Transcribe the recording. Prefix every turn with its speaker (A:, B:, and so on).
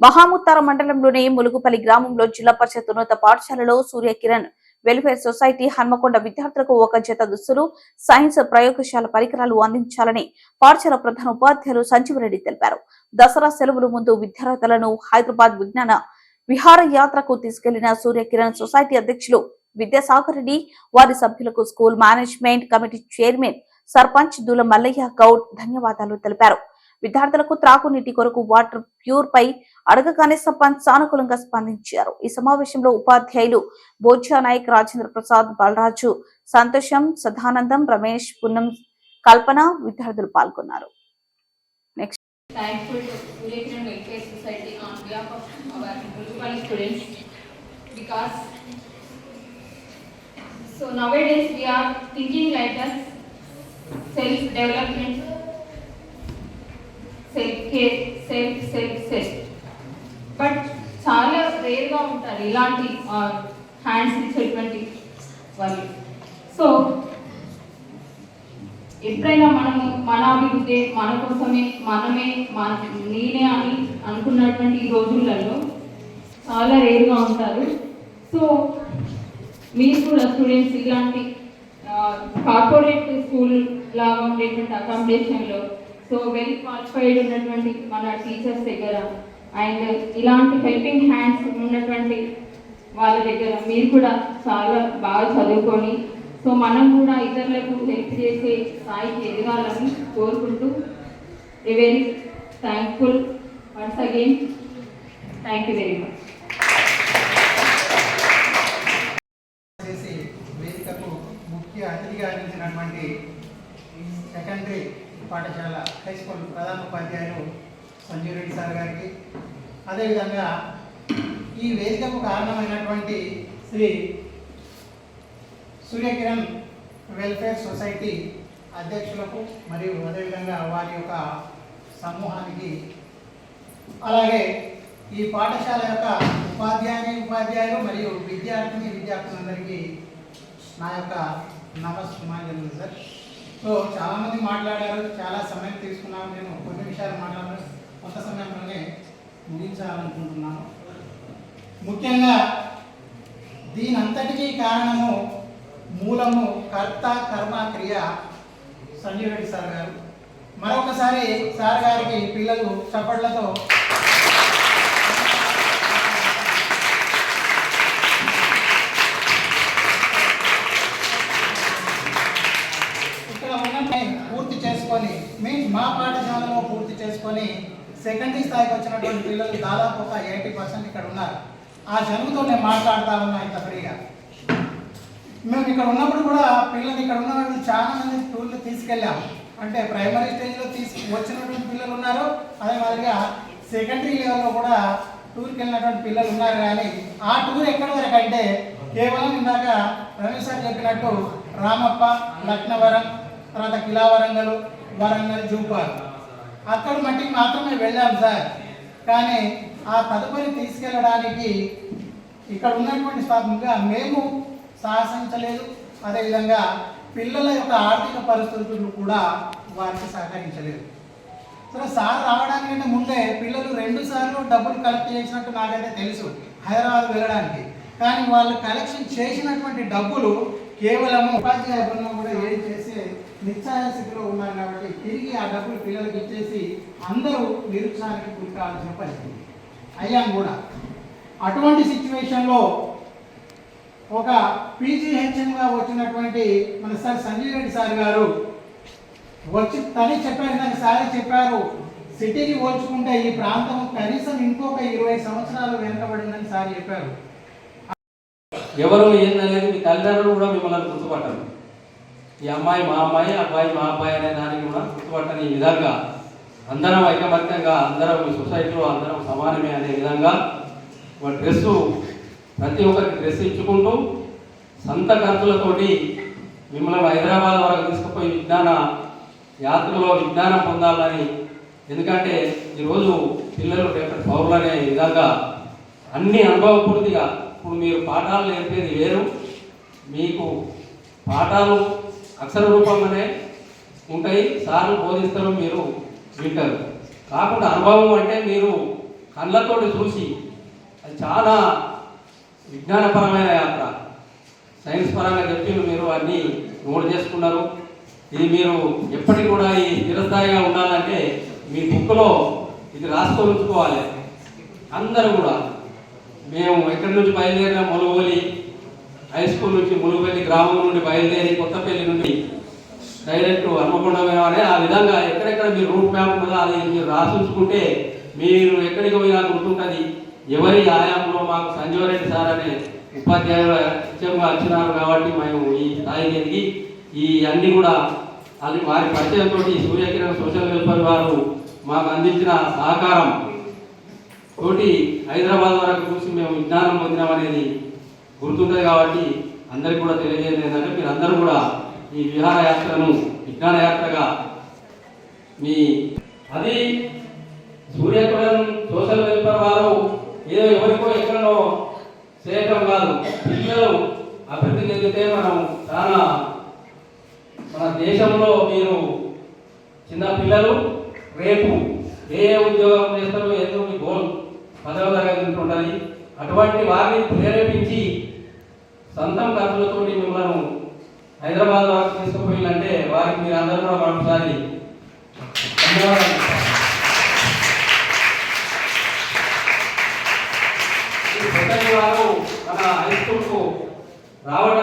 A: మహాముత్తార మండలంలోని ములుగుపల్లి గ్రామంలో జిల్లా పరిషత్ ఉన్నత పాఠశాలలో సూర్యకిరణ్ వెల్ఫేర్ సొసైటీ హన్మకొండ విద్యార్థులకు ఒక జత దుస్తులు, సైన్స్ ప్రయోగశాల పరికరాలు అందించాలని పాఠశాల ప్రధాన ఉపాధ్యాయులు సంజీవరెడ్డి తెలిపారు. దసరా సెలవుల ముందు విద్యార్థులను హైదరాబాద్ విజ్ఞాన విహారయాత్రకు తీసుకెళ్లిన సూర్యకిరణ్ సొసైటీ అధ్యక్షులు విద్యాసాగర్ రెడ్డి, వారి సభ్యులకు school management committee chairman sarpanch Doola Mallaiah Goud ధన్యవాదాలు తెలిపారు. విద్యార్థులకు త్రాగునీటి కొరకు వాటర్ ప్యూర్ పై అడగగానే సర్పంచ్ సానుకూలంగా స్పందించారు. ఈ సమావేశంలో ఉపాధ్యాయులు బోధ్యా నాయక్, రాజేంద్ర ప్రసాద్, బలరాజు, సంతోషం, సదానందం, రమేష్, పున్నం, కల్పన విద్యార్థులు పాల్గొన్నారు.
B: So nowadays we are thinking like us, self-development, self-care, self. But చాలా రేర్గా ఉంటారు ఇలాంటి హ్యాండ్స్ ఇచ్చేటువంటి వాళ్ళు. సో ఎప్పుడైనా మనము మన అభివృద్ధి మన కోసమే నేనే అని అనుకున్నటువంటి ఈ రోజులలో చాలా రేర్గా ఉంటారు. సో మీరు కూడా స్టూడెంట్స్ ఇలాంటి కార్పొరేట్ స్కూల్ లాగా ఉండేటువంటి అకామిడేషన్లో సో వెల్ క్వాలిఫైడ్ ఉన్నటువంటి మన టీచర్స్ దగ్గర అండ్ ఇలాంటి హెల్పింగ్ హ్యాండ్స్ ఉన్నటువంటి వాళ్ళ దగ్గర మీరు కూడా చాలా బాగా చదువుకొని సో మనం కూడా ఇతరులకు హెల్ప్ చేసే స్థాయికి ఎదగాలని కోరుకుంటూ very thankful once again. Thank you very much.
C: ముఖ్య అతిథిగా అందించినటువంటి సెకండరీ పాఠశాల హై స్కూల్ ప్రధాన ఉపాధ్యాయులు సంజీవ్ రెడ్డి సార్ గారికి, అదేవిధంగా ఈ వేదికకు కారణమైనటువంటి శ్రీ సూర్యకిరణ్ వెల్ఫేర్ సొసైటీ అధ్యక్షులకు మరియు అదేవిధంగా వారి యొక్క సమూహానికి, అలాగే ఈ పాఠశాల యొక్క ఉపాధ్యాయులు మరియు విద్యార్థులందరికీ నా యొక్క నమస్కారం సార్. సో చాలామంది మాట్లాడారు, చాలా సమయం తీసుకున్నాను. నేను కొన్ని విషయాలు మాట్లాడాను, కొంత సమయంలోనే ముగించాలనుకుంటున్నాను. ముఖ్యంగా దీని అంతటికీ కారణము, మూలము, కర్త కర్మ క్రియ సంజీవ్ రెడ్డి సార్ గారు. మరొకసారి సార్ గారికి పిల్లలు చప్పట్లతో పూర్తి చేసుకొని మీన్స్ మా పాఠశాలలో పూర్తి చేసుకొని సెకండరీ స్థాయికి వచ్చినటువంటి పిల్లలు దాదాపు ఒక 80% ఇక్కడ ఉన్నారు. ఆ చదువుతో నేను మాట్లాడుతూ ఉన్నా ఇంత ఫ్రీగా. మేము ఇక్కడ ఉన్నప్పుడు కూడా పిల్లలు ఇక్కడ ఉన్న వాళ్ళు చాలా మంది టూర్లు తీసుకెళ్ళాము. అంటే ప్రైమరీ స్టేజ్లో వచ్చినటువంటి పిల్లలు ఉన్నారు, అదే మాదిరిగా సెకండరీ లెవెల్లో కూడా టూర్కి వెళ్ళినటువంటి పిల్లలు ఉన్నారు. కానీ ఆ టూర్ ఎక్కడి వరకు అంటే కేవలం ఇందాక రమేష్ సార్ చెప్పినట్టు రామప్ప, లక్నవరం, తర్వాత కిలావరంగల్, వరంగల్, జూపాల్ అక్కడ మట్టికి మాత్రమే వెళ్ళాం సార్. కానీ ఆ తదుపరి తీసుకెళ్ళడానికి ఇక్కడ ఉన్నటువంటి స్థాపంగా మేము సాహసించలేదు. అదేవిధంగా పిల్లల యొక్క ఆర్థిక పరిస్థితులు కూడా వారికి సహకరించలేదు. సరే, సార్ రావడానికంటే ముందే పిల్లలు 2 సార్లు డబ్బులు కలెక్ట్ చేసినట్టు నాకైతే తెలుసు హైదరాబాద్ వెళ్ళడానికి. కానీ వాళ్ళు కలెక్షన్ చేసినటువంటి డబ్బులు కేవలం ఉపాధ్యాయ బృందం కూడా ఏం చేసి నిశ్చయ స్థితిలో ఉన్నారు కాబట్టి తిరిగి ఆ డబ్బులు పిల్లలకి ఇచ్చేసి అందరూ నిరుత్సాహానికి గురి కావాల్సిన పరిస్థితి అయ్యాం కూడా. అటువంటి సిచ్యువేషన్లో ఒక పీజీహెచ్ఎంగా వచ్చినటువంటి మన సార్ సంజీవ్ రెడ్డి సార్ గారు వచ్చి తనే చెప్పారు, నాకు సారే చెప్పారు, సిటీకి పోల్చుకుంటే ఈ ప్రాంతం కనీసం ఇంకొక 20 సంవత్సరాలు వెనుకబడిందని సార్ చెప్పారు.
D: ఎవరు ఏందనేది మీ తల్లిదండ్రులు కూడా మిమ్మల్ని గుర్తుపట్టరు. ఈ అమ్మాయి మా అమ్మాయి, అబ్బాయి మా అబ్బాయి అనే దానికి కూడా గుర్తుపట్టని ఈ విధంగా అందరం ఐకమత్యంగా, అందరం ఈ సొసైటీలో అందరం సమానమే అనే విధంగా ఒక డ్రెస్సు, ప్రతి ఒక్కరికి డ్రెస్ ఇచ్చుకుంటూ సొంత ఖర్చులతోటి మిమ్మల్ని హైదరాబాద్ వరకు తీసుకుపోయి విజ్ఞాన యాత్రలో విజ్ఞానం పొందాలని. ఎందుకంటే ఈరోజు పిల్లలు రేపటి పౌరులు అనే విధంగా అన్ని అనుభవపూర్తిగా ఇప్పుడు మీరు పాఠాలు నేర్పేది వేరు, మీకు పాఠాలు అక్షర రూపంగానే ఉంటాయి, సార్లు బోధిస్తారు, మీరు వింటారు. కాకుండా అనుభవం అంటే మీరు కళ్ళతోటి చూసి అది చాలా విజ్ఞానపరమైన యాత్ర, సైన్స్ పరంగా చెప్పి మీరు అన్నీ నోట్ చేసుకున్నారు. ఇది మీరు ఎప్పటికి కూడా ఈ స్థిరస్థాయిగా ఉండాలంటే మీ బుక్లో ఇది రాసుకొని ఉంచుకోవాలి. అందరూ కూడా మేము ఎక్కడి నుంచి బయలుదేరిన ములుగువలి హై స్కూల్ నుంచి ములుగువెల్లి గ్రామం నుండి బయలుదేరి కొత్తపల్లి నుండి డైరెక్ట్ హన్మకొండ అనే ఆ విధంగా ఎక్కడెక్కడ మీరు రూట్ మ్యాప్ ఉంటుందో అది మీరు రాసి ఉంచుకుంటే మీరు ఎక్కడికి పోయినా గుర్తుంటుంది. ఎవరి ఆయాంలో మాకు సంజీవరెడ్డి సార్ అనే ఉపాధ్యాయులు నిత్యంగా వచ్చినారు కాబట్టి మేము ఈ స్థాయికి ఎదిగి ఈ అన్నీ కూడా అది వారి పరిచయంతో సూర్యకిరణ్ సోషల్ వెల్ఫేర్ వారు మాకు అందించిన సహకారం తోటి హైదరాబాద్ వరకు చూసి మేము విజ్ఞానం పొందినామనేది గుర్తుంటుంది. కాబట్టి అందరికీ కూడా తెలియజేయడం ఏంటంటే మీరు అందరూ కూడా ఈ విహారయాత్రను విజ్ఞాన యాత్రగా మీ అది సూర్యకిరణ్ సోషల్ వెల్ఫేర్ వారు ఏదో ఎవరికో ఎక్కడో చేయటం కాదు, పిల్లలు అభివృద్ధి చెందితే మనం చాలా మన దేశంలో మీరు చిన్న పిల్లలు రేపు ఏ ఉద్యోగం చేస్తారో ఏదో మీ గోల్ 10వ తరగతి ఉంటుంటుంది. అటువంటి వారిని ప్రేరేపించి సొంతం ఖర్చులతో మిమ్మల్ని హైదరాబాద్ వరకు తీసుకుపోయిందంటే వారికి మీరు అందరూ కూడా మరొకసారి ధన్యవాదాలు. వారు మన హై స్కూల్కు రావడం